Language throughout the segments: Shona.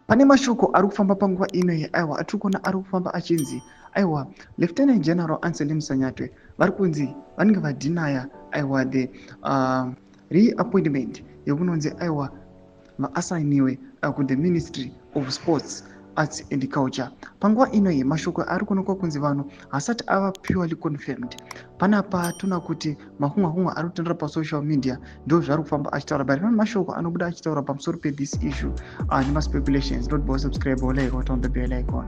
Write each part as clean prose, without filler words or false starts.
Pane mashoko ari kufamba panguva ino iyi aiwa atiri kuona ari kufamba achinzi aiwa Lieutenant General Anselm Sanyatwe vari kunzi vanenge vadhinaya aiwa the reappointment yekunonzi aiwa vaasainiwe kuThe Ministry of Sports, Arts and Culture. Panguva ino iyi mashoko ari kuonekwa kunzi vanhu hasati ava purely confirmed. Panapa tuna kuti mahunga ari kutendera pasocial media ndo zvari kufamba achitaura, but pane mashoko anobuda achitaura pamusoro pe-this issue nemaspeculations. Don't be subscribe or like or turn the bell icon.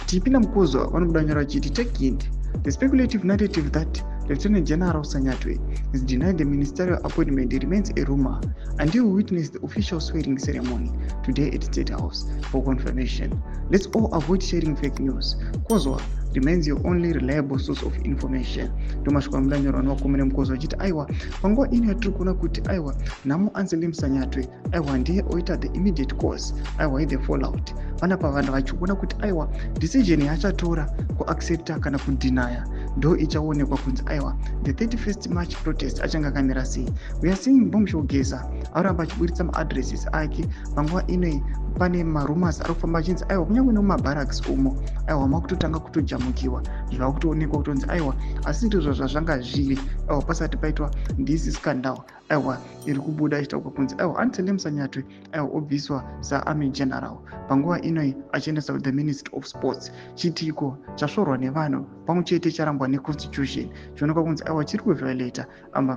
Tipinda mukuzo vanobuda nyora chiti take it the speculative narrative that Lieutenant General Sanyatwe is denied the ministerial appointment remains a rumor until we witness the official swearing ceremony today at State House for confirmation. Let's all avoid sharing fake news. Kozwa remains your only reliable source of information. Tomashwa mdanyoro wanokomene mkozwa chiti aiwa panguva ino yatiri kuona kuti aiwa namu Anselm Sanyatwe aiwa ndiye oita the immediate cause aiwa the fallout. Panapa vanhu vachikuona kuti aiwa decision yachatora kuaccepta kana kudinaya ndo ichaonekwa kunzi aiwa the 31st March protest achanga akamira sei. We are seeing bombshogeza aramba achiburitsa maaddresses ake panguva ino pane marumors ari kufamba achinzi aiwa kunyange nemumabarracks umo aiwa makutotanga kutojamukiwa zvava kutoonekwa kutonzi aiwa asi ndizvo zvazvanga zviri aiwa pasati paitwa this scandal aiwa iri kubuda ichitaurwa kunzi aiwa Anselm Sanyatwe aiwa obviswa saarmy general panguva inoi achiendesa kuThe Ministry of Sports. Chitiko chasvorwa nevanhu pamwe chete charangwa neconstitution chionekwa kunzi aiwa chiri kuviolata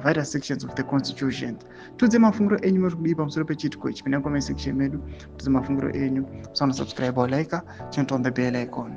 various sections of the constitution. Tudze mafungiro enyu muri kudii pamusoro pechitiko ichi. Pinda comment section medu tudze mafungiro enyu. Subscribe or like, turn on the bell icon.